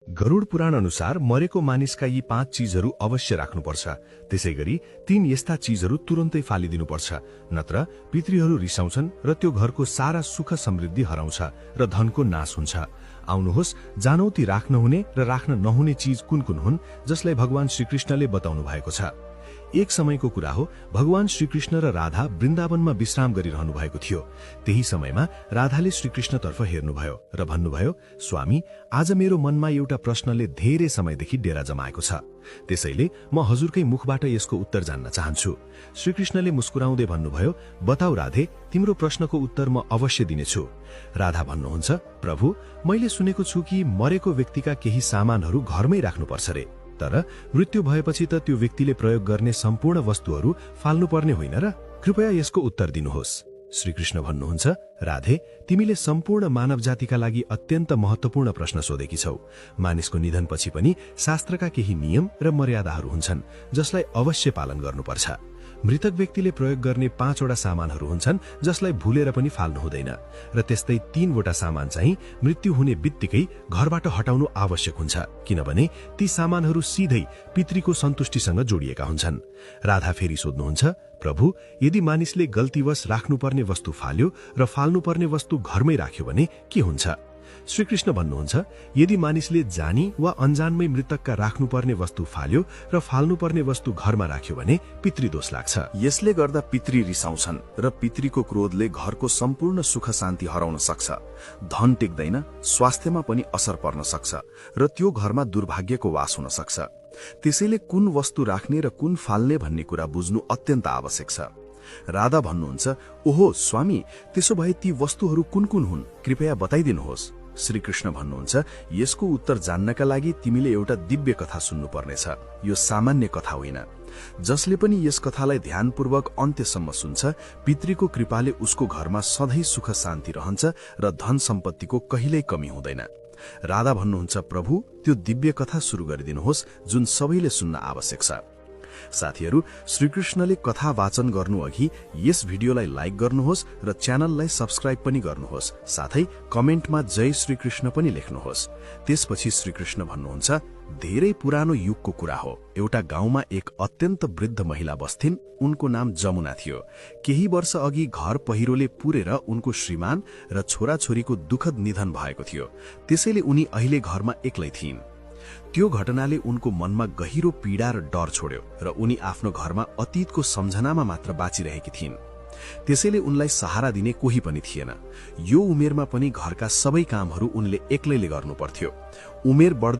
गरुड पुराण अनुसार मरेको मानिसका यी 5 चीजहरू अवश्य राख्नुपर्छ। त्यसैगरी 3 यस्ता चीजहरू तुरन्तै फालिदिनुपर्छ, नत्र पितृहरू रिसाउँछन् र त्यो घरको सारा सुख समृद्धि हराउँछ र धनको नाश हुन्छ। आउनुहोस् जानौ ती राख्न हुने र राख्न नहुने चीज कुन कुन हुन्, जसलाई भगवान श्रीकृष्णले बताउनु भएको छ। एक समयको कुरा हो, भगवान श्रीकृष्ण र राधा वृन्दावनमा विश्राम गरिरहनु भएको थियो। त्यही समयमा राधाले श्रीकृष्णतर्फ हेर्नुभयो र भन्नुभयो, स्वामी, आज मेरो मनमा एउटा प्रश्नले धेरै समयदेखि डेरा जमाएको छ। त्यसैले म हजुरकै मुखबाट यसको उत्तर जान्न चाहन्छु। श्रीकृष्णले मुस्कुराउँदै भन्नुभयो, बताऊ राधे, तिम्रो प्रश्नको उत्तर म अवश्य दिनेछु। राधा भन्नुहुन्छ, प्रभु, मैले सुनेको छु कि मरेको व्यक्तिका केही सामानहरू घरमै राख्नुपर्छ रे, तर मृत्यु भएपछि त त्यो व्यक्तिले प्रयोग गर्ने सम्पूर्ण वस्तुहरू फाल्नुपर्ने होइन र? कृपया यसको उत्तर दिनुहोस्। श्रीकृष्ण भन्नुहुन्छ, राधे, तिमीले सम्पूर्ण मानव जातिका लागि अत्यन्त महत्त्वपूर्ण प्रश्न सोधेकी छौ। मानिसको निधनपछि पनि शास्त्रका केही नियम र मर्यादाहरू हुन्छन्, जसलाई अवश्य पालन गर्नुपर्छ। मृतक व्यक्तिले प्रयोग गर्ने 5 वटा सामानहरू हुन्छन्, जसलाई भुलेर पनि फाल्नु हुँदैन, र त्यस्तै 3 वटा सामान चाहिँ मृत्यु हुने बित्तिकै घरबाट हटाउनु आवश्यक हुन्छ, किनभने ती सामानहरू सिधै पितृको सन्तुष्टिसँग जोडिएका हुन्छन्। राधा फेरि सोध्नुहुन्छ, प्रभु, यदि मानिसले गल्तीवश राख्नुपर्ने वस्तु फाल्यो र फाल्नुपर्ने वस्तु घरमै राख्यो भने के हुन्छ? श्रीकृष्ण भन्नुहुन्छ, यदि मानिसले जानी वा अनजानमै मृतकका राख्नुपर्ने वस्तु फाल्यो र फाल्नुपर्ने वस्तु घरमा राख्यो भने पितृदोष लाग्छ। यसले गर्दा पितृ रिसाउँछन् र पितृको क्रोधले घरको सम्पूर्ण सुख शान्ति हराउन सक्छ। धन टेक्दैन, स्वास्थ्यमा पनि असर पर्न सक्छ र त्यो घरमा दुर्भाग्यको वास हुन सक्छ। त्यसैले कुन वस्तु राख्ने र कुन फाल्ने भन्ने कुरा बुझ्नु अत्यन्त आवश्यक छ। राधा भन्नुहुन्छ, ओहो स्वामी, त्यसो भए ती वस्तुहरू कुन कुन हुन्, कृपया बताइदिनुहोस्। श्रीकृष्ण भन्नुहुन्छ, यसको उत्तर जान्नका लागि तिमीले एउटा दिव्य कथा सुन्नुपर्नेछ। यो सामान्य कथा होइन। जसले पनि यस कथालाई ध्यानपूर्वक अन्त्यसम्म सुन्छ, पितृको कृपाले उसको घरमा सधैँ सुख शान्ति रहन्छ र धन सम्पत्तिको कहिल्यै कमी हुँदैन। राधा भन्नुहुन्छ, प्रभु, त्यो दिव्य कथा सुरु गरिदिनुहोस्, जुन सबैले सुन्न आवश्यक छ। साथीहरू, श्रीकृष्णले कथा वाचन गर्नु अघि यस भिडियोलाई लाइक गर्नुहोस् र च्यानललाई सब्स्क्राइब पनि गर्नुहोस्। साथै कमेन्टमा जय श्रीकृष्ण पनि लेख्नुहोस्। त्यसपछि श्रीकृष्ण भन्नुहुन्छ, धेरै पुरानो युगको कुरा हो। एउटा गाउँमा एक अत्यन्त वृद्ध महिला बस्थिन्। उनको नाम जमुना थियो। केही वर्ष अघि घर पहिरोले पुरेर उनको श्रीमान र छोराछोरीको दुःखद निधन भएको थियो। त्यसैले उनी अहिले घरमा एक्लै थिइन्। त्यो घटनाले उनको मनमा गहिरो पीडा र डर छोड्यो र उनी आफ्नो घरमा अतीतको सम्झनामा मात्र बाँचिरहेकी थिइन्। त्यसैले उनलाई सहारा दिने कोही पनि थिएन। यो उमेरमा पनि घरका सबै कामहरू उनले एक्लैले गर्नुपर्थ्यो। उमेर